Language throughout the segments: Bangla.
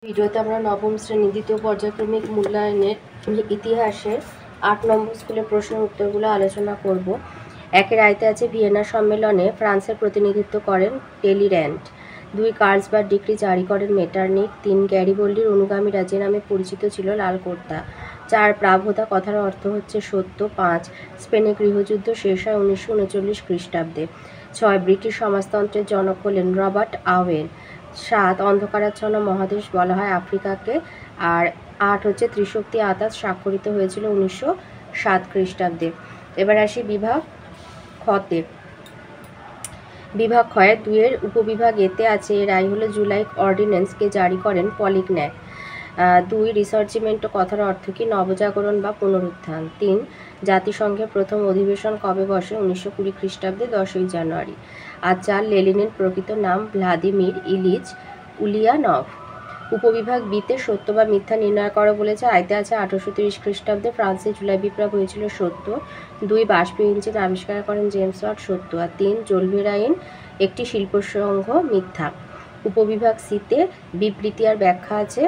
ভিডিওতে আমরা নবম শ্রেণী দ্বিতীয় পর্যায়ক্রমিক মূল্যায়নের ইতিহাসের ৮ নম্বর স্কুলের প্রশ্নের উত্তরগুলো আলোচনা করব। একের আয়তে আছে ভিয়েনা সম্মেলনে ফ্রান্সের প্রতিনিধিত্ব করেন টেলির্যান্ড। ২ কার্লসবার্গ ডিক্রি জারি করেন মেটারনিখ। ৩ গ্যারিবল্ডির অনুগামীরা যে নামে পরিচিত ছিল লালকোর্তা। ৪ প্রাভোদা কথার অর্থ হচ্ছে সত্য। ৫ স্পেনে গৃহযুদ্ধ শেষ হয় ১৯৩৯ খ্রিস্টাব্দে। ৬ ব্রিটিশ সমাজতন্ত্রের জনক হলেন রবার্ট আওয়েল। ৭ অন্ধকারাচ্ছন্ন মহাদেশ বলা হয় আফ্রিকাকে। আর ৮ হচ্ছে ত্রিশক্তি আতাত স্বাক্ষরিত হয়েছিল ১৯০৭ খ্রিস্টাব্দে। এবার আসি বিভাগ খতে। বিভাগ ক্ষয়ে ২-এর উপবিভাগ এতে আছে এর আয় হলো জুলাই অর্ডিন্যান্সকে জারি করেন পলিগন্যাক। ২ রিসার্চিমেন্টো কথার অর্থ কি? নবজাগরণ বা পুনরুত্থান। ৩ জাতিসংঘের প্রথম অধিবেশন কবে বসে? ১৯২০ খ্রিস্টাব্দে ১০ই জানুয়ারি। আর ৪ লেনিনের প্রকৃত নাম ভ্লাদিমির ইলিচ উলিয়ানভ। উপবিভাগ বিতে সত্য বা মিথ্যা নির্ণয় করো বলেছে। আয়তে আছে ১৮৩০ খ্রিস্টাব্দে ফ্রান্সে জুলাই বিপ্লব হয়েছিল, সত্য। ২ বাষ্পীয় ইঞ্জিন আবিষ্কার করেন জেমস ওয়াট, সত্য। আর ৩ জোলভেরাইন একটি শিল্পসংঘ, মিথ্যা। উপবিভাগ সিতে বিবৃতি আর ব্যাখ্যা আছে।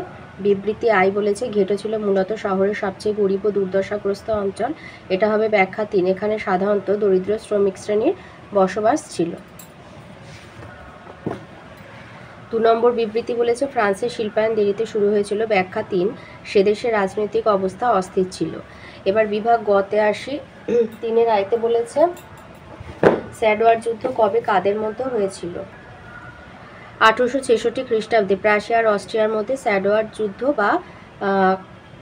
বিবৃতি আই বলেছে ঘেটো ছিল মূলত শহরের সবচেয়ে গরিব ও দুর্দশাগ্রস্ত অঞ্চল। এটা হবে ব্যাখ্যা ৩। এখানে সাধারণত দরিদ্র শ্রমিক শ্রেণীর বসবাস ছিল। ২ নম্বর বিবৃতি বলেছে ফ্রান্সের শিল্পায়ন দেরিতে শুরু হয়েছিল, ব্যাখ্যা ৩ সেদেশের রাজনৈতিক অবস্থা অস্থির ছিল। এবার বিভাগ গতে আসি। ৩-এর আয়তে বলেছে স্যাডওয়ার যুদ্ধ কবে কাদের মধ্যে হয়েছিল? ১৮৬৬ খ্রিস্টাব্দে প্রাশিয়া আর অস্ট্রিয়ার মধ্যে স্যাডওয়ার যুদ্ধ বা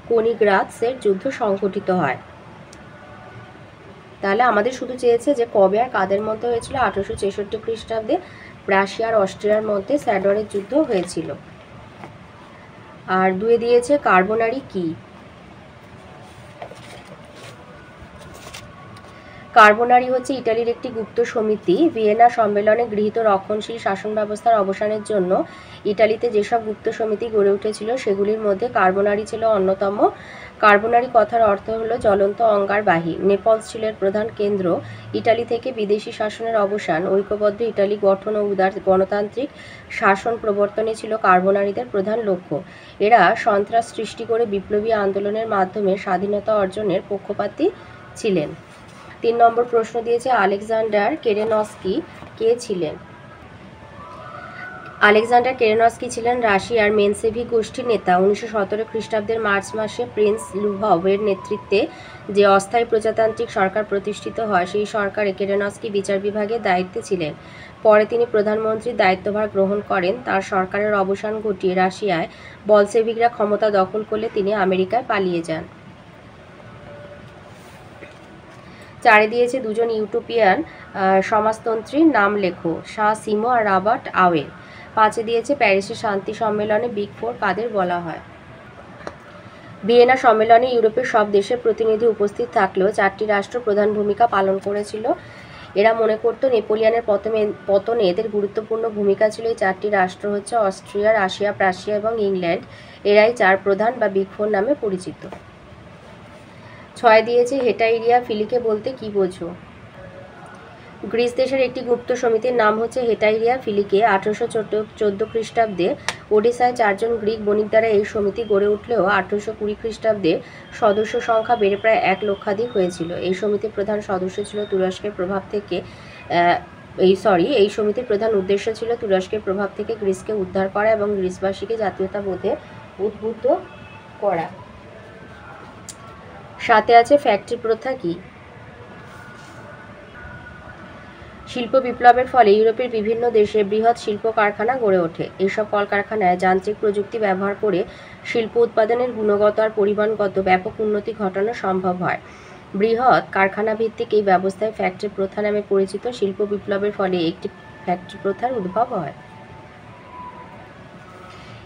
কোনিগ্রাৎসের যুদ্ধ সংঘটিত হয়। তাহলে আমাদের শুধু চেয়েছে যে কবে আর কাদের মধ্যে হয়েছিল। ১৮৬৬ খ্রিস্টাব্দে প্রাশিয়া আর অস্ট্রিয়ার মধ্যে স্যাডওয়ারের যুদ্ধ হয়েছিল। আর ২ দিয়েছে কার্বোনারি কি? কার্বোনারি হচ্ছে ইটালির একটি গুপ্ত সমিতি। ভিয়েনা সম্মেলনে গৃহীত রক্ষণশীল শাসন ব্যবস্থার অবসানের জন্য ইটালিতে যেসব গুপ্ত সমিতি গড়ে উঠেছিল সেগুলির মধ্যে কার্বোনারি ছিল অন্যতম। কার্বোনারি কথার অর্থ হলো জ্বলন্ত অঙ্গারবাহী। নেপলস ছিল এর প্রধান কেন্দ্র। ইটালি থেকে বিদেশি শাসনের অবসান, ঐক্যবদ্ধ ইটালি গঠন ও উদার গণতান্ত্রিক শাসন প্রবর্তনে ছিল কার্বোনারিদের প্রধান লক্ষ্য। এরা সন্ত্রাস সৃষ্টি করে বিপ্লবী আন্দোলনের মাধ্যমে স্বাধীনতা অর্জনের পক্ষপাতী ছিলেন। ৩ নম্বর প্রশ্ন দিয়েছে আলেকজান্ডার কেরেনস্কি কে ছিলেন? আলেকজান্ডার কেরেনস্কি ছিলেন রাশিয়ার মেনসেভিক গোষ্ঠীর নেতা। ১৯১৭ খ্রিস্টাব্দের মার্চ মাসে প্রিন্স লুভভের নেতৃত্বে যে অস্থায়ী প্রজাতান্ত্রিক সরকার প্রতিষ্ঠিত হয় সেই সরকারে কেরেনস্কি বিচার বিভাগের দায়িত্বে ছিলেন। পরে তিনি প্রধানমন্ত্রীর দায়িত্বভার গ্রহণ করেন। তার সরকারের অবসান ঘটিয়ে রাশিয়ায় বলশেভিকরা ক্ষমতা দখল করলে তিনি আমেরিকায় পালিয়ে যান। ৪ দিয়েছে দুজন ইউটোপিয়ান সমাজতন্ত্রীর নাম লেখো, শাহ সিমো আর রবার্ট আওয়েল। ৫ দিয়েছে প্যারিসের শান্তি সম্মেলনে বিগ ফোর কাদের বলা হয়? ভিয়েনা সম্মেলনে ইউরোপের সব দেশের প্রতিনিধি উপস্থিত থাকলেও ৪টি রাষ্ট্র প্রধান ভূমিকা পালন করেছিল। এরা মনে করত নেপোলিয়নের পতনে এদের গুরুত্বপূর্ণ ভূমিকা ছিল। এই ৪টি রাষ্ট্র হচ্ছে অস্ট্রিয়া, রাশিয়া, প্রাশিয়া এবং ইংল্যান্ড। এরাই ৪ প্রধান বা বিগ ফোর নামে পরিচিত। ৬ দিয়েছে হেটাইরিয়া ফিলিকে বলতে কি বোঝো? গ্রিস দেশের একটি গুপ্ত সমিতির নাম হচ্ছে হেটাইরিয়া ফিলিকে। ১৮১৪ খ্রিস্টাব্দে ওডিশায় ৪ জন গ্রিক বণিক দ্বারা এই সমিতি গড়ে উঠলেও ১৮২০ খ্রিস্টাব্দে সদস্য সংখ্যা বেড়ে প্রায় ১ লক্ষাধিক হয়েছিল। এই সমিতির প্রধান সদস্য ছিল তুরস্কের প্রভাব থেকে এই সমিতির প্রধান উদ্দেশ্য ছিল তুরস্কের প্রভাব থেকে গ্রিসকে উদ্ধার করা এবং গ্রিসবাসীকে জাতীয়তাবোধে উদ্বুদ্ধ করা। ৭ আছে ফ্যাক্টরি প্রথা কি? শিল্প বিপ্লবের ফলে ইউরোপের বিভিন্ন দেশে বৃহৎ শিল্প কারখানা গড়ে ওঠে। এইসব কলকারখানায় যান্ত্রিক প্রযুক্তি ব্যবহার করে শিল্প উৎপাদনের গুণগত আর পরিমাণগত ব্যাপক উন্নতি ঘটানো সম্ভব হয়। বৃহৎ কারখানা ভিত্তিক এই ব্যবস্থায় ফ্যাক্টরি প্রথা নামে পরিচিত। শিল্প বিপ্লবের ফলে একটি ফ্যাক্টরি প্রথার উদ্ভব হয়।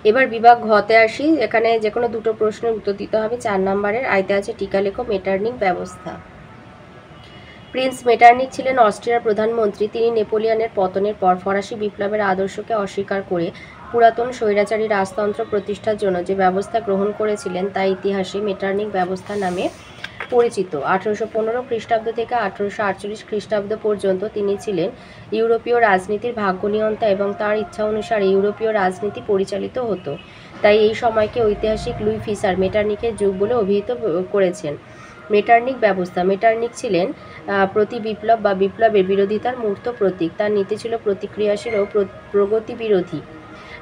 এবার বিভাগ ঘতে আসি। এখানে যে কোনো দুটো প্রশ্নের উত্তর দিতে হবে। ৪ নম্বরের আয়তে আছে টিকা লেখো মেটারনিখ ব্যবস্থা। প্রিন্স মেটারনিখ ছিলেন অস্ট্রিয়ার প্রধানমন্ত্রী। তিনি নেপোলিয়নের পতনের পর ফরাসি বিপ্লবের আদর্শকে অস্বীকার করে পুরাতন স্বৈরাচারী রাজতন্ত্র প্রতিষ্ঠার জন্য যে ব্যবস্থা গ্রহণ করেছিলেন তা ইতিহাসে মেটারনিখ ব্যবস্থা নামে পরিচিত। ১৮১৫ খ্রিস্টাব্দ থেকে ১৮৪৮ খ্রিস্টাব্দ পর্যন্ত তিনি ছিলেন ইউরোপীয় রাজনীতির ভাগ্যনিয়ন্তা এবং তাঁর ইচ্ছা অনুসারে ইউরোপীয় রাজনীতি পরিচালিত হতো। তাই এই সময়কে ঐতিহাসিক লুই ফিসার মেটার্নিখের যুগ বলে অভিহিত করেছেন। মেটার্নিখ ব্যবস্থা। মেটার্নিখ ছিলেন প্রতি বিপ্লব বা বিপ্লবের বিরোধিতার মূর্ত প্রতীক। তার নীতি ছিল প্রতিক্রিয়াশীল ও প্রগতি বিরোধী।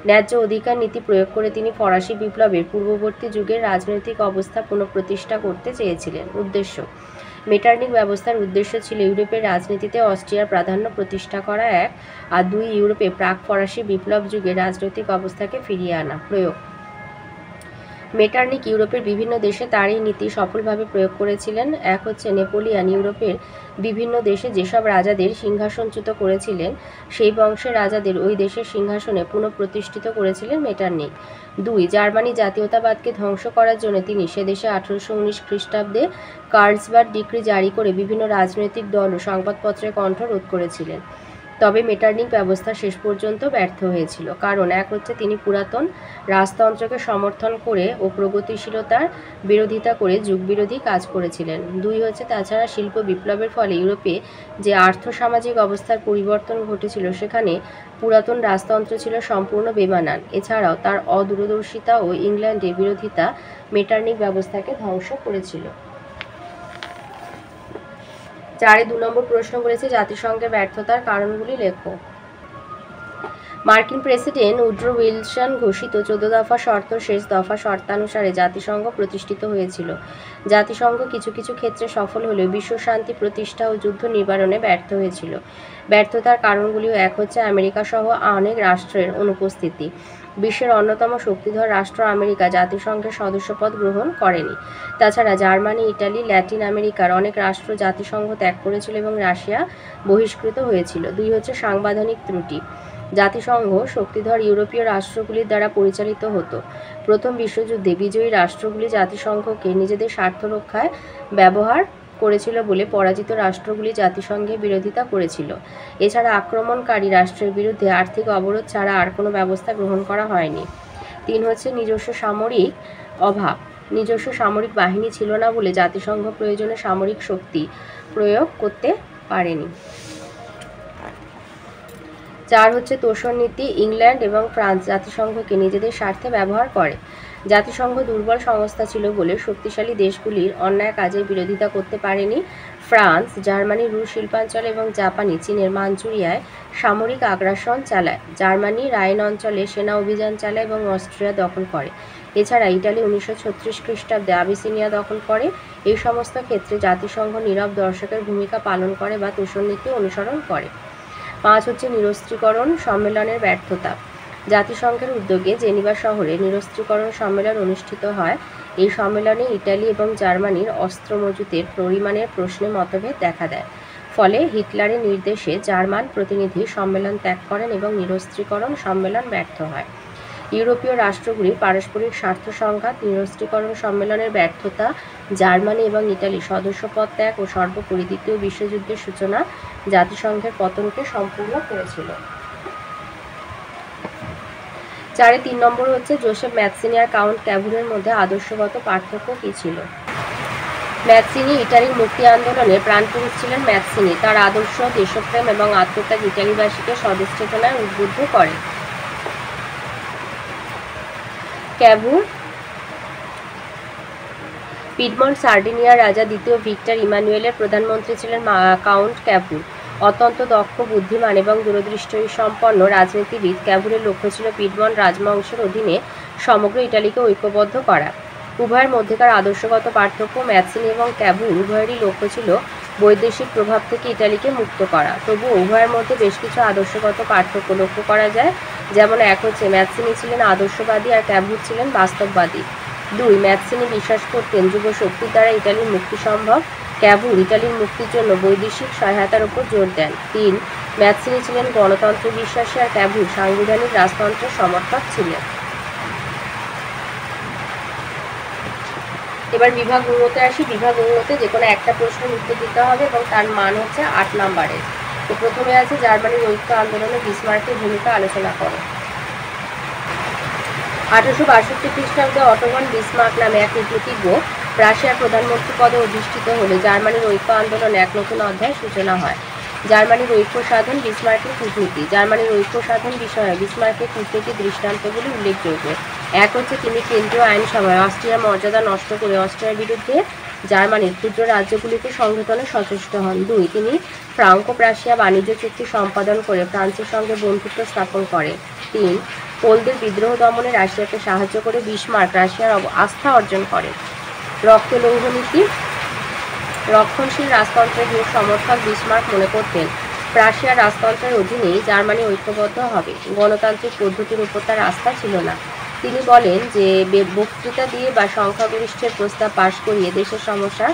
ন্যায্য অধিকার নীতি প্রয়োগ করে তিনি ফরাসি বিপ্লবের পূর্ববর্তী যুগের রাজনৈতিক অবস্থা পুনঃপ্রতিষ্ঠা করতে চেয়েছিলেন। উদ্দেশ্য। মেটার্নিখ ব্যবস্থার উদ্দেশ্য ছিল ইউরোপের রাজনীতিতে অস্ট্রিয়ার প্রাধান্য প্রতিষ্ঠা করা এক, আর দুই, ইউরোপে প্রাক ফরাসি বিপ্লব যুগের রাজনৈতিক অবস্থাকে ফিরিয়ে আনা। প্রয়োগ। মেটার্নিখ ইউরোপের বিভিন্ন দেশে তার এই নীতি সফলভাবে প্রয়োগ করেছিলেন। এক হচ্ছে নেপোলিয়ান ইউরোপের বিভিন্ন দেশে যেসব রাজাদের সিংহাসনচ্যুত করেছিলেন সেই বংশের রাজাদের ওই দেশের সিংহাসনে পুনঃপ্রতিষ্ঠিত করেছিলেন মেটার্নিখ। দুই, জার্মানি জাতীয়তাবাদকে ধ্বংস করার জন্য তিনি সে দেশে 1819 খ্রিস্টাব্দে কার্লসবাদ ডিক্রি জারি করে বিভিন্ন রাজনৈতিক দল ও সংবাদপত্রের কণ্ঠ রোধ করেছিলেন। তবে মেটার্নিখ ব্যবস্থা শেষ পর্যন্ত ব্যর্থ হয়েছিল। কারণ এক হচ্ছে তিনি পুরাতন রাজতন্ত্রকে সমর্থন করে ও প্রগতিশীলতার বিরোধিতা করে যুগবিরোধী কাজ করেছিলেন। দুই হচ্ছে তাছাড়া শিল্প বিপ্লবের ফলে ইউরোপে যে আর্থসামাজিক অবস্থার পরিবর্তন ঘটেছিল সেখানে পুরাতন রাজতন্ত্র ছিল সম্পূর্ণ বেমানান। এছাড়াও তার অদূরদর্শিতা ও ইংল্যান্ডের বিরোধিতা মেটার্নিখ ব্যবস্থাকে ধ্বংস করেছিল। 4 2 নম্বর প্রশ্ন বলেছে জাতিসংঘের ব্যর্থতার কারণগুলি লেখো। মার্কিন প্রেসিডেন্ট উড্রো উইলসন ঘোষিত 14 দফা শর্ত শেষ দফা শর্তানুসারে জাতিসংঘ প্রতিষ্ঠিত হয়েছিল। জাতিসংঘ কিছু কিছু ক্ষেত্রে সফল হলেও বিশ্ব শান্তি প্রতিষ্ঠা ও যুদ্ধ নিবারণে ব্যর্থ হয়েছিল। ব্যর্থতার কারণগুলিও এক হচ্ছে আমেরিকা সহ অনেক রাষ্ট্রের অনুপস্থিতি। বিশ্বের অন্যতম শক্তিধর রাষ্ট্র আমেরিকা জাতিসংঘের সদস্যপদ গ্রহণ করেনি। তাছাড়া জার্মানি, ইটালি, ল্যাটিন আমেরিকার অনেক রাষ্ট্র জাতিসংঘ ত্যাগ করেছিল এবং রাশিয়া বহিষ্কৃত হয়েছিল। দুই হচ্ছে সাংবিধানিক ত্রুটি। জাতিসংঘ শক্তিধর ইউরোপীয় রাষ্ট্রগুলির দ্বারা পরিচালিত হতো। প্রথম বিশ্বযুদ্ধে বিজয়ী রাষ্ট্রগুলি জাতিসংঘকে নিজেদের স্বার্থ রক্ষায় ব্যবহার করেছিল বলে পরাজিত রাষ্ট্রগুলি জাতিসংঘের বিরোধিতা করেছিল। এছাড়া আক্রমণকারী রাষ্ট্রের বিরুদ্ধে আর্থিক অবরোধ ছাড়া আর কোনো ব্যবস্থা গ্রহণ করা হয়নি। 3 হচ্ছে নিজস্ব সামরিক অভাব। নিজস্ব সামরিক বাহিনী ছিল না বলে জাতিসংঘ প্রয়োজনে সামরিক শক্তি প্রয়োগ করতে পারেনি। 4 হচ্ছে তোষণ নীতি। ইংল্যান্ড এবং ফ্রান্স জাতিসংঘকে নিজেদের স্বার্থে ব্যবহার করে। জাতিসংঘ দুর্বল সংস্থা ছিল বলে শক্তিশালী দেশগুলির অন্যায় কাজের বিরোধিতা করতে পারেনি। ফ্রান্স, জার্মানি, রুশ শিল্পাঞ্চল এবং জাপানি চীনের মাঞ্চুরিয়ায় সামরিক আগ্রাসন চালায়। জার্মানি রাইন অঞ্চলে সেনা অভিযান চালায় এবং অস্ট্রিয়া দখল করে। এছাড়া ইটালি 1936 খ্রিস্টাব্দে আবিসিনিয়া দখল করে। এই সমস্ত ক্ষেত্রে জাতিসংঘ নীরব দর্শকের ভূমিকা পালন করে বা তোষণ নীতি অনুসরণ করে। 5 হচ্ছে নিরস্ত্রীকরণ সম্মেলনের ব্যর্থতা। জাতিসংঘের উদ্যোগে জেনিভা শহরে নিরস্ত্রীকরণ সম্মেলন অনুষ্ঠিত হয়। এই সম্মেলনে ইটালি এবং জার্মানির অস্ত্র মজুতের পরিমাণের প্রশ্নে মতভেদ দেখা দেয়। ফলে হিটলারের নির্দেশে জার্মান প্রতিনিধি সম্মেলন ত্যাগ করেন এবং নিরস্ত্রীকরণ সম্মেলন ব্যর্থ হয়। ইউরোপীয় রাষ্ট্রগুলির পারস্পরিক স্বার্থ সংঘাত, নিরস্ত্রীকরণ সম্মেলনের ব্যর্থতা, জার্মানি এবং ইটালি সদস্যপদ ত্যাগ ও সর্বোপরি দ্বিতীয় বিশ্বযুদ্ধের সূচনা জাতিসংঘের পতনকে সম্পূর্ণ করেছিল। 4 3 নম্বর হচ্ছে জোসেফ ম্যাৎসিনি আর কাউন্ট ক্যাভুরের মধ্যে আদর্শগত পার্থক্য কী ছিল? ম্যাৎসিনি ইটালির মুক্তি আন্দোলনে প্রাণপুরুষ ছিলেন। ম্যাৎসিনি তার আদর্শ, দেশপ্রেম এবং আত্মত্যাগ ইটালিবাসীকে স্বদেশ চেতনায় উদ্বুদ্ধ করে। ক্যাভুর পিডমন্ট সার্ডিনিয়ার রাজা দ্বিতীয় ভিক্টর ইমানুয়েলের প্রধানমন্ত্রী ছিলেন কাউন্ট ক্যাভুর। অত্যন্ত দক্ষ, বুদ্ধিমান এবং দূরদৃষ্টি সম্পন্ন রাজনীতিবিদ, ক্যাভুরের লক্ষ্য ছিল পিডমন্ট রাজবংশের অধীনে সমগ্র ইটালিকে ঐক্যবদ্ধ করা। উভয়ের মধ্যেকার আদর্শগত পার্থক্য। ম্যাৎসিনি এবং ক্যাভুর উভয়েরই লক্ষ্য ছিল বৈদেশিক প্রভাব থেকে ইটালিকে মুক্ত করা। তবুও উভয়ের মধ্যে বেশ কিছু আদর্শগত পার্থক্য লক্ষ্য করা যায়। যেমন এক হচ্ছে ম্যাৎসিনি ছিলেন আদর্শবাদী আর ক্যাভুর ছিলেন বাস্তববাদী। 2 ম্যাৎসিনি বিশ্বাস করতেন যুব শক্তির দ্বারা ইটালির মুক্তি সম্ভব। ক্যাভুর ইটালির মুক্তির জন্য বৈদেশিক সহায়তার উপর জোর দেন। 3 ম্যাৎসিনি ছিলেন গণতন্ত্র বিশ্বাসী আর ক্যাভুর সাংবিধানিক রাজতন্ত্রের সমর্থক ছিলেন। এবার বিভাগ উন্নতে আসি। বিভাগ উন্নতে যে কোনো একটা প্রশ্নের উত্তর দিতে হবে এবং তার মান হচ্ছে 8 নম্বরের। তো প্রথমে আছে জার্মানির ঐক্য আন্দোলনে বিসমার্কের ভূমিকা আলোচনা করো। 1862 খ্রিস্টাব্দে অটো ভন বিসমার্ক নামে এক কূটনীতিজ্ঞ রাশিয়ার প্রধানমন্ত্রী পদে অধিষ্ঠিত হলে জার্মানির ঐক্য আন্দোলনে এক নতুন অধ্যায় সূচনা হয়। জার্মানির ঐক্য সাধন, বিসমার্কের কূটনীতি। জার্মানির ঐক্য সাধন বিষয়ে বিসমার্কের কূটনীতির দৃষ্টান্তগুলি উল্লেখযোগ্য। এক হচ্ছে তিনি কেন্দ্রীয় আইনসভায় অস্ট্রিয়ার মর্যাদা নষ্ট করে অস্ট্রিয়ার বিরুদ্ধে জার্মানির ক্ষুদ্র রাজ্যগুলিকে সংগঠনে সচেষ্ট হন। 2 তিনি ফ্রাঙ্কো প্রাশিয়া বাণিজ্য চুক্তি সম্পাদন করে ফ্রান্সের সঙ্গে বন্ধুত্ব স্থাপন করেন। 3 পোলদের বিদ্রোহ দমনে রাশিয়াকে সাহায্য করে বিসমার্ক রাশিয়ার আস্থা অর্জন করেন। রক্ত লৌহ নীতি রক্ষণশীল রাজতন্ত্রের দৃঢ় সমর্থক বিসমার্ক মনে করতেন প্রাশিয়ার রাজতন্ত্রের অধীনেই জার্মানি ঐক্যবদ্ধ হবে, গণতান্ত্রিক পদ্ধতির উপর তার আস্থা ছিল না। তিনি বলেন যে বক্তৃতা দিয়ে বা সংখ্যাগরিষ্ঠের প্রস্তাব পাশ করিয়ে দেশের সমস্যার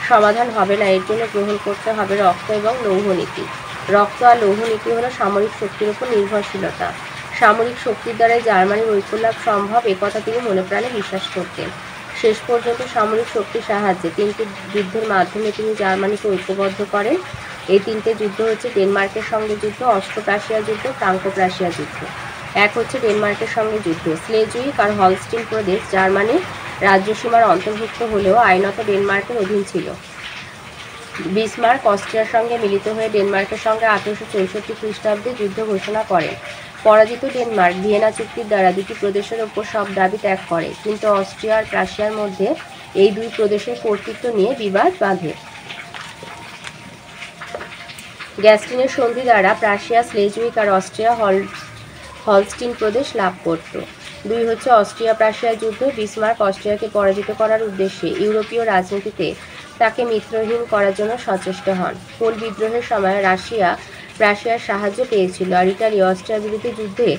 সমাধান হবে না, এর জন্য গ্রহণ করতে হবে রক্ত এবং লৌহ নীতি। রক্ত আর লৌহ নীতি হলো সামরিক শক্তির উপর নির্ভরশীলতা। সামরিক শক্তির দ্বারাই জার্মানির ঐক্যলাভ সম্ভব, একথা তিনি মনে প্রাণে বিশ্বাস করতেন। শেষ পর্যন্ত সামরিক শক্তির সাহায্যে 3টি যুদ্ধের মাধ্যমে তিনি জার্মানিকে ঐক্যবদ্ধ করেন। এই 3টে যুদ্ধ হচ্ছে ডেনমার্কের সঙ্গে যুদ্ধ, অস্ট্রো প্রাশিয়া যুদ্ধ, ফ্রাঙ্কো প্রাশিয়া যুদ্ধ। এক হচ্ছে ডেনমার্কের সঙ্গে যুদ্ধ। স্লেজুইক আর হলস্টিন প্রদেশ জার্মানির রাজ্যসীমার অন্তর্ভুক্ত হলেও আইনত ডেনমার্কের অধীন ছিল। বিসমার্ক অস্ট্রিয়ার সঙ্গে মিলিত হয়ে ডেনমার্কের সঙ্গে 1864 খ্রিস্টাব্দে যুদ্ধ ঘোষণা করেন। পরাজিত ডেনমার্ক ভিয়েনা চুক্তির দ্বারা 2টি প্রদেশের ওপর সব দাবি ত্যাগ করে, কিন্তু অস্ট্রিয়া আর প্রাশিয়ার মধ্যে এই 2 প্রদেশের কর্তৃত্ব নিয়ে বিবাদ বাধে। গ্যাস্টিনের সন্ধি দ্বারা প্রাশিয়া, স্লেজুইক আর অস্ট্রিয়া হলস্টিন প্রদেশ লাভ করত। 2 হচ্ছে অস্ট্রিয়া প্রাশিয়া যুদ্ধ। বিসমার্ক অস্ট্রিয়াকে পরাজিত করার উদ্দেশ্যে ইউরোপীয় রাজনীতিতে তাকে মিত্রহীন করার জন্য সচেষ্ট হন। পোল বিদ্রোহের সময় প্রাশিয়ার সাহায্য পেয়েছিল, আর ইটালি অস্ট্রিয়ার বিরুদ্ধে যুদ্ধে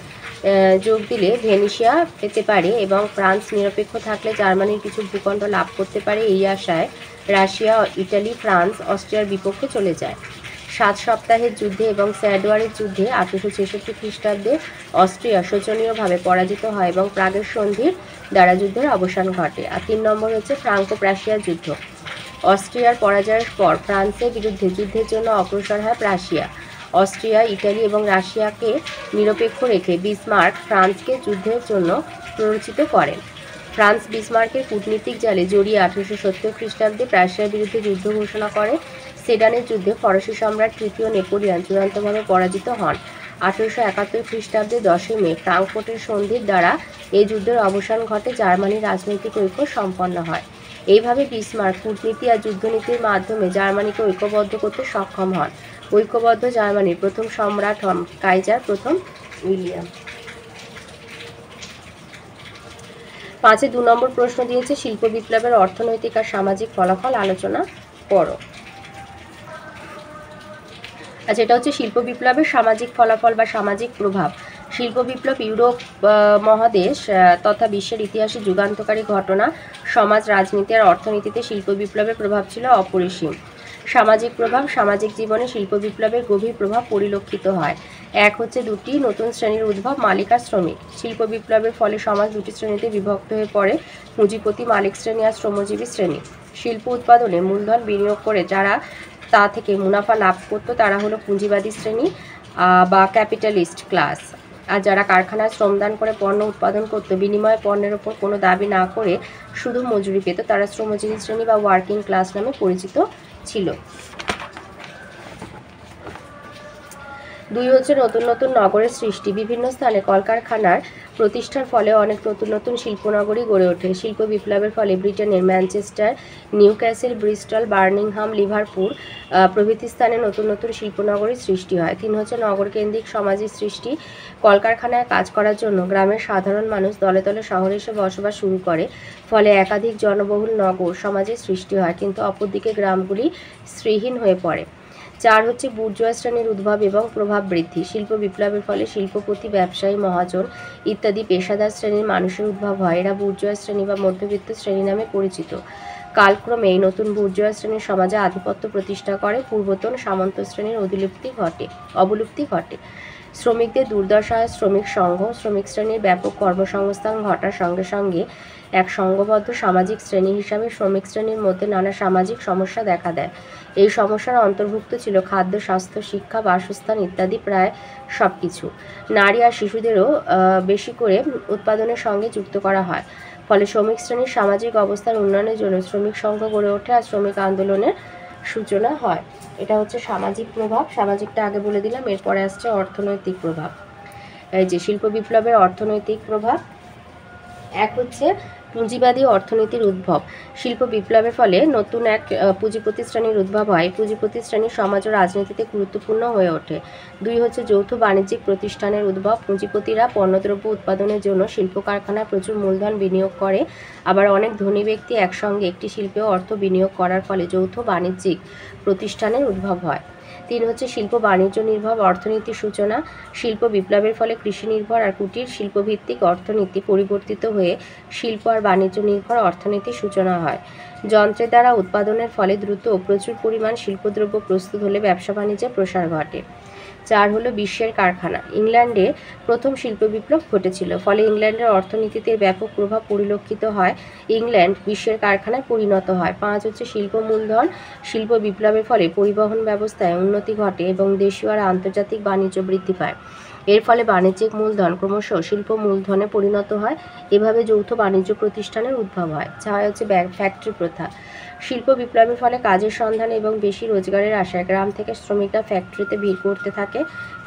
যোগ দিলে ভেনিসিয়া পেতে পারে এবং ফ্রান্স নিরপেক্ষ থাকলে জার্মানির কিছু ভূখণ্ড লাভ করতে পারে। এই আশায় রাশিয়া, ইটালি, ফ্রান্স অস্ট্রিয়ার বিপক্ষে চলে যায়। 7 সপ্তাহের যুদ্ধে এবং স্যাডওয়ারের যুদ্ধে 1866 খ্রিস্টাব্দে অস্ট্রিয়া শোচনীয়ভাবে পরাজিত হয় এবং প্রাগের সন্ধির দ্বারা যুদ্ধের অবসান ঘটে। আর 3 নম্বর হচ্ছে ফ্রাঙ্কো প্রাশিয়া যুদ্ধ। অস্ট্রিয়ার পরাজয়ের পর ফ্রান্সের বিরুদ্ধে যুদ্ধের জন্য অগ্রসর হয় প্রাশিয়া। অস্ট্রিয়া, ইটালি এবং রাশিয়াকে নিরপেক্ষ রেখে বিসমার্ক ফ্রান্সকে যুদ্ধের জন্য প্ররোচিত করেন। ফ্রান্স বিসমার্কের কূটনীতিক জালে জড়িয়ে 1870 খ্রিস্টাব্দে প্রাশিয়ার বিরুদ্ধে যুদ্ধ ঘোষণা করে। সেডানের যুদ্ধে ফরাসি সম্রাট তৃতীয় নেপোলিয়ন চূড়ান্তভাবে পরাজিত হন। 1871 খ্রিস্টাব্দে 10 মে ফ্রাঙ্কফুর্টের সন্ধির দ্বারা এই যুদ্ধের অবসান ঘটে, জার্মানির রাজনৈতিক ঐক্য সম্পন্ন হয়। এইভাবে বিসমার্ক কূটনীতি আর যুদ্ধনীতির মাধ্যমে জার্মানিকে ঐক্যবদ্ধ করতে সক্ষম হন। ঐক্যবদ্ধ জার্মানির প্রথম সম্রাট হন কাইজার প্রথম উইলিয়াম। 5-এ 2 নম্বর প্রশ্ন দিয়েছে শিল্প বিপ্লবের অর্থনৈতিক আর সামাজিক ফলাফল আলোচনা করো। আচ্ছা, এটা হচ্ছে শিল্প বিপ্লবের সামাজিক ফলাফল বা সামাজিক প্রভাব। শিল্প বিপ্লব ইউরোপ মহাদেশ তথা বিশ্বের ইতিহাসে যুগান্তকারী ঘটনা। সমাজ, রাজনীতি আর অর্থনীতিতে শিল্প বিপ্লবের প্রভাব ছিল অপরিসীম। সামাজিক প্রভাব। সামাজিক জীবনে শিল্প বিপ্লবের গভীর প্রভাব পরিলক্ষিত হয়। এক হচ্ছে 2টি নতুন শ্রেণীর উদ্ভব, মালিক আর শ্রমিক। শিল্প বিপ্লবের ফলে সমাজ 2টি শ্রেণীতে বিভক্ত হয়ে পড়ে, পুঁজিপতি মালিক শ্রেণী আর শ্রমজীবী শ্রেণী। শিল্প উৎপাদনে মূলধন বিনিয়োগ করে যারা তা থেকে মুনাফা লাভ করতো তারা হলো পুঁজিবাদী শ্রেণী বা ক্যাপিটালিস্ট ক্লাস। আর যারা কারখানায় শ্রমদান করে পণ্য উৎপাদন করতো, বিনিময়ে পণ্যের ওপর কোনো দাবি না করে শুধু মজুরি পেত, তারা শ্রমজীবী শ্রেণী বা ওয়ার্কিং ক্লাস নামে পরিচিত ছিল। 2 হচ্ছে নতুন নতুন নগরের সৃষ্টি। বিভিন্ন স্থানে কলকারখানার প্রতিষ্ঠার ফলে অনেক নতুন নতুন শিল্পনগরী গড়ে ওঠে। শিল্প বিপ্লবের ফলে ব্রিটেনের Manchester, Newcastle, Bristol, Birmingham, Liverpool প্রভৃতি স্থানে নতুন নতুন শিল্পনগরীর সৃষ্টি হয়। 3 হচ্ছে নগরকেন্দ্রিক সমাজের সৃষ্টি। কলকারখানায় কাজ করার জন্য গ্রামের সাধারণ মানুষ দলে দলে শহরে এসে বসবাস শুরু করে, ফলে একাধিক জনবহুল নগর সমাজের সৃষ্টি হয়, কিন্তু অপরদিকে গ্রামগুলি শ্রীহীন হয়ে পড়ে। 4 হচ্ছে বুর্জোয়া শ্রেণীর উদ্ভব এবং প্রভাব বৃদ্ধি। শিল্প বিপ্লবের ফলে শিল্পপতি, ব্যবসায়ী, মহাজন ইত্যাদি পেশাদার শ্রেণীর মানুষের উদ্ভব হয়। এরা বুর্জোয়া শ্রেণী বা মধ্যবিত্ত শ্রেণী নামে পরিচিত। কালক্রমে এই নতুন বুর্জোয়া শ্রেণীর সমাজে আধিপত্য প্রতিষ্ঠা করে, পূর্বতন সামন্ত শ্রেণীর অবলুপ্তি ঘটে। শ্রমিকদের দুর্দশা। শ্রমিক সংঘ। শ্রমিক শ্রেণীর ব্যাপক কর্মসংস্থান ঘটার সঙ্গে সঙ্গে এক সংঘবদ্ধ সামাজিক শ্রেণী হিসাবে শ্রমিক শ্রেণীর মধ্যে নানা সামাজিক সমস্যা দেখা দেয়। এই সমস্যার অন্তর্ভুক্ত ছিল খাদ্য, স্বাস্থ্য, শিক্ষা, বাসস্থান ইত্যাদি প্রায় সব কিছু। নারী আর শিশুদেরও বেশি করে উৎপাদনের সঙ্গে যুক্ত করা হয়। ফলে শ্রমিক শ্রেণীর সামাজিক অবস্থার উন্নয়নের জন্য শ্রমিক সংঘ গড়ে ওঠে আর শ্রমিক আন্দোলনের সূচনা হয়। এটা হচ্ছে সামাজিক প্রভাব। সামাজিকটা আগে বলে দিলাম, এরপরে আসছে অর্থনৈতিক প্রভাব। এই যে শিল্প বিপ্লবের অর্থনৈতিক প্রভাব। এক হচ্ছে পুঁজিবাদী অর্থনীতির উদ্ভব। শিল্প বিপ্লবের ফলে নতুন এক পুঁজিপতি শ্রেণীর উদ্ভব হয়। পুঁজিপতি শ্রেণী সমাজ ও রাজনীতিতে গুরুত্বপূর্ণ হয়ে ওঠে। দুই হচ্ছে যৌথ বাণিজ্যিক প্রতিষ্ঠানের উদ্ভব। পুঁজিপতিরা পণ্যদ্রব্য উৎপাদনের জন্য শিল্প কারখানায় প্রচুর মূলধন বিনিয়োগ করে। আবার অনেক ধনী ব্যক্তি একসঙ্গে একটি শিল্পে অর্থ বিনিয়োগ করার ফলে যৌথ বাণিজ্যিক প্রতিষ্ঠানের উদ্ভব হয়। তিন হচ্ছে শিল্প বাণিজ্য নির্ভর অর্থনীতির সূচনা। শিল্প বিপ্লবের ফলে কৃষি নির্ভর আর কুটির শিল্পভিত্তিক অর্থনীতি পরিবর্তিত হয়ে শিল্প আর বাণিজ্য নির্ভর অর্থনীতির সূচনা হয়। যন্ত্রের দ্বারা উৎপাদনের ফলে দ্রুত ও প্রচুর পরিমাণ শিল্পদ্রব্য প্রস্তুত হলে ব্যবসা বাণিজ্যের প্রসার ঘটে। চার হলো বিশ্বের কারখানা। ইংল্যান্ডে প্রথম শিল্প বিপ্লব ঘটেছিল, ফলে ইংল্যান্ডের অর্থনীতিতে ব্যাপক প্রভাব পরিলক্ষিত হয়। ইংল্যান্ড বিশ্বের কারখানায় পরিণত হয়। পাঁচ হচ্ছে শিল্প মূলধন। শিল্প বিপ্লবের ফলে পরিবহন ব্যবস্থায় উন্নতি ঘটে এবং দেশীয় আর আন্তর্জাতিক বাণিজ্য বৃদ্ধি পায়। এর ফলে বাণিজ্যিক মূলধন ক্রমশ শিল্প মূলধনে পরিণত হয়। এভাবে যৌথ বাণিজ্য প্রতিষ্ঠানের উদ্ভব হয়। ছয় হচ্ছে ফ্যাক্টরি প্রথা। শিল্প বিপ্লবের ফলে কাজের সন্ধানে এবং বেশি রোজগারের আশায় গ্রাম থেকে শ্রমিকরা ফ্যাক্টরিতে ভিড় করতে থাকে।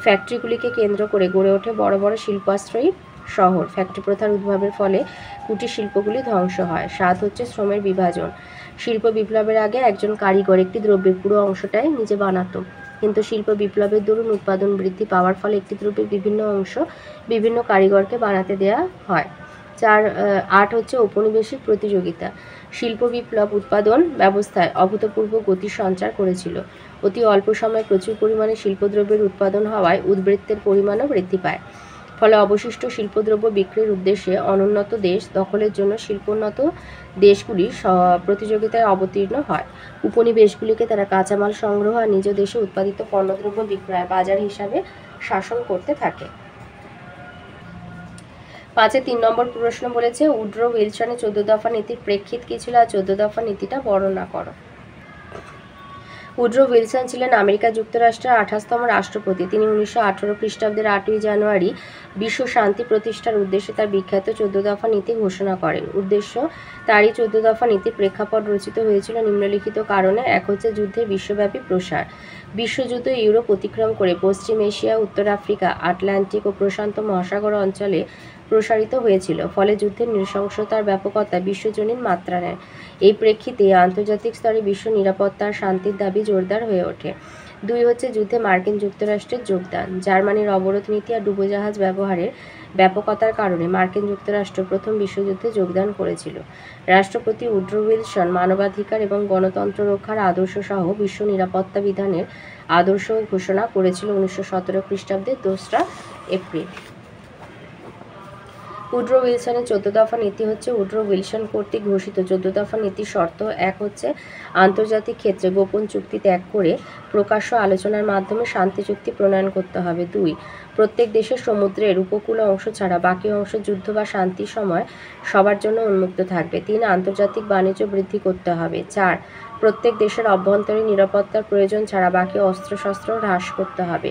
ফ্যাক্টরিগুলিকে কেন্দ্র করে গড়ে ওঠে বড় বড় শিল্পাশ্রয়ী শহর। ফ্যাক্টরি প্রথার উদ্ভবের ফলে কুটির শিল্পগুলি ধ্বংস হয়। সাত হচ্ছে শ্রমের বিভাজন। শিল্প বিপ্লবের আগে একজন কারিগর একটি দ্রব্যের পুরো অংশটাই নিজে বানাতো, কিন্তু শিল্প বিপ্লবের দরুন উৎপাদন বৃদ্ধি পাওয়ার ফলে একটি দ্রব্যের বিভিন্ন অংশ বিভিন্ন কারিগরকে বানাতে দেওয়া হয়। আট হচ্ছে ঔপনিবেশিক প্রতিযোগিতা। শিল্প বিপ্লব উৎপাদন ব্যবস্থায় অভূতপূর্ব গতি সঞ্চার করেছিল। অতি অল্প সময়ে প্রচুর পরিমাণে শিল্পদ্রব্যের উৎপাদন হওয়ায় উদ্বৃত্তের পরিমাণও বৃদ্ধি পায়। ফলে অবশিষ্ট শিল্পদ্রব্য বিক্রির উদ্দেশ্যে অনুন্নত দেশ দখলের জন্য শিল্পোন্নত দেশগুলি প্রতিযোগিতায় অবতীর্ণ হয়। উপনিবেশগুলিকে তারা কাঁচামাল সংগ্রহ আর নিজ দেশে উৎপাদিত পণ্যদ্রব্য বিক্রয় বাজার হিসাবে শাসন করতে থাকে। 5-এ 3 নম্বর প্রশ্ন বলেছে উড্রো উইলসনের 14 দফা নীতির প্রেক্ষিত কী ছিল আর 14 দফা নীতিটা বর্ণনা করো। উড্রো উইলসন ছিলেন আমেরিকা যুক্তরাষ্ট্রের 28তম রাষ্ট্রপতি। তিনি 1918 খ্রিস্টাব্দের 8ই জানুয়ারি বিশ্ব শান্তি প্রতিষ্ঠার উদ্দেশ্যে তার বিখ্যাত 14 দফা নীতি ঘোষণা করেন। উদ্দেশ্য তারই 14 দফা নীতির প্রেক্ষাপট রচিত হয়েছিল নিম্নলিখিত কারণে। এক হচ্ছে যুদ্ধের বিশ্বব্যাপী প্রসার। বিশ্বযুদ্ধ ইউরোপ অতিক্রম করে পশ্চিম এশিয়া, উত্তর আফ্রিকা, আটলান্টিক ও প্রশান্ত মহাসাগর অঞ্চলে প্রসারিত হয়েছিল। ফলে যুদ্ধের নৃশংসতার ব্যাপকতা বিশ্বজনীন মাত্রা নেয়। এই প্রেক্ষিতে আন্তর্জাতিক স্তরে বিশ্ব নিরাপত্তা আর শান্তির দাবি জোরদার হয়ে ওঠে। 2 হচ্ছে যুদ্ধে মার্কিন যুক্তরাষ্ট্রের যোগদান। জার্মানির অবরোধ নীতি আর ডুবোজাহাজ ব্যবহারের ব্যাপকতার কারণে মার্কিন যুক্তরাষ্ট্র প্রথম বিশ্বযুদ্ধে যোগদান করেছিল। রাষ্ট্রপতি উড্রো উইলসন মানবাধিকার এবং গণতন্ত্র রক্ষার আদর্শ সহ বিশ্ব নিরাপত্তা বিধানের আদর্শ ঘোষণা করেছিল 1917 খ্রিস্টাব্দের 2 এপ্রিল। উড্রো উইলসনের 14 দফা নীতি হচ্ছে উড্রো উইলসন কর্তৃক ঘোষিত 14 দফা নীতির শর্ত। এক হচ্ছে আন্তর্জাতিক ক্ষেত্রে গোপন চুক্তি ত্যাগ করে প্রকাশ্য আলোচনার মাধ্যমে শান্তি চুক্তি প্রণয়ন করতে হবে। 2 প্রত্যেক দেশের সমুদ্রের উপকূল অংশ ছাড়া বাকি অংশ যুদ্ধ বা শান্তির সময় সবার জন্য উন্মুক্ত থাকবে। 3 আন্তর্জাতিক বাণিজ্য বৃদ্ধি করতে হবে। 4 প্রত্যেক দেশের অভ্যন্তরীণ নিরাপত্তার প্রয়োজন ছাড়া বাকি অস্ত্রশস্ত্র হ্রাস করতে হবে।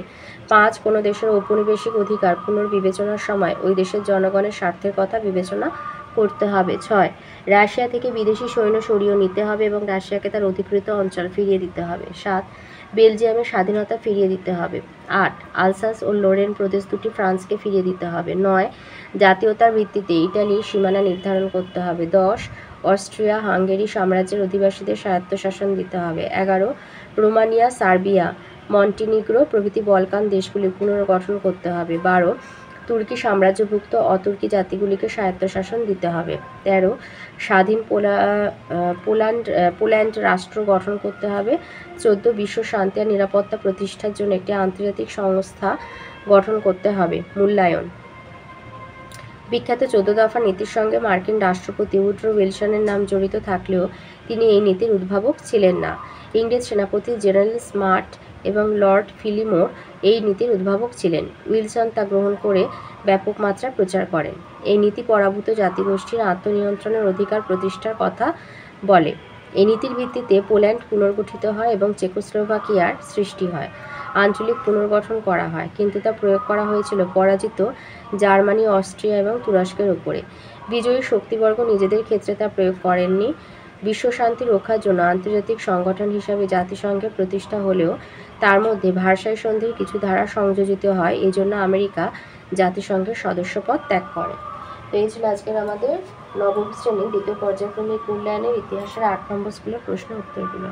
5 কোনো দেশের ঔপনিবেশিক অধিকার পুনর্বিবেচনার সময় ওই দেশের জনগণের স্বার্থের কথা বিবেচনা করতে হবে। 6 রাশিয়া থেকে বিদেশি সৈন্য সরিয়ে নিতে হবে এবং রাশিয়াকে তার অধিকৃত অঞ্চল ফিরিয়ে দিতে হবে। 7 বেলজিয়ামের স্বাধীনতা ফিরিয়ে দিতে হবে। 8 আলসাস ও লোরেন প্রদেশ দুটি ফ্রান্সকে ফিরিয়ে দিতে হবে। 9 জাতীয়তার ভিত্তিতে ইটালির সীমানা নির্ধারণ করতে হবে। 10 অস্ট্রিয়া হাঙ্গেরি সাম্রাজ্যের অধিবাসীদের স্বায়ত্তশাসন দিতে হবে। 11 রোমানিয়া, সার্বিয়া, মন্টিনিগ্রো প্রভৃতি বলকান দেশগুলি পুনর্গঠন করতে হবে। 12 তুর্কি সাম্রাজ্যভুক্ত অতুর্কি জাতিগুলিকে স্বায়ত্তশাসন দিতে হবে। 13 স্বাধীন পোল্যান্ড রাষ্ট্র গঠন করতে হবে। 14 বিশ্ব শান্তি আর নিরাপত্তা প্রতিষ্ঠার জন্য একটি আন্তর্জাতিক সংস্থা গঠন করতে হবে। মূল্যায়ন। বিখ্যাত 14 দফা নীতির সঙ্গে মার্কিন রাষ্ট্রপতি উড্রো উইলসনের নাম জড়িত থাকলেও তিনি এই নীতির উদ্ভাবক ছিলেন না। ইংরেজ সেনাপতি জেনারেল স্মার্ট এবং লর্ড ফিলিমোর এই নীতির উদ্ভাবক ছিলেন। উইলসন তা গ্রহণ করে ব্যাপক মাত্রায় প্রচার করেন। এই নীতি পরাভূত জাতিগোষ্ঠীর আত্মনিয়ন্ত্রণের অধিকার প্রতিষ্ঠার কথা বলে। এই নীতির ভিত্তিতে পোল্যান্ড পুনর্গঠিত হয় এবং চেকোস্লোভাকিয়ার সৃষ্টি হয়। আঞ্চলিক পুনর্গঠন করা হয়, কিন্তু তা প্রয়োগ করা হয়েছিল পরাজিত জার্মানি, অস্ট্রিয়া এবং তুরস্কের উপরে। বিজয়ী শক্তিবর্গ নিজেদের ক্ষেত্রে তা প্রয়োগ করেননি। বিশ্বশান্তি রক্ষার জন্য আন্তর্জাতিক সংগঠন হিসাবে জাতিসংঘের প্রতিষ্ঠা হলেও তার মধ্যে ভার্সাই সন্ধির কিছু ধারা সংযোজিত হয়। এজন্য আমেরিকা জাতিসংঘের সদস্যপদ ত্যাগ করে। তো এই ছিল আজকের আমাদের নবম শ্রেণীর দ্বিতীয় পর্যায়ক্রমিক মূল্যায়নের ইতিহাসের 8 নম্বর স্কুলের প্রশ্ন উত্তরগুলো।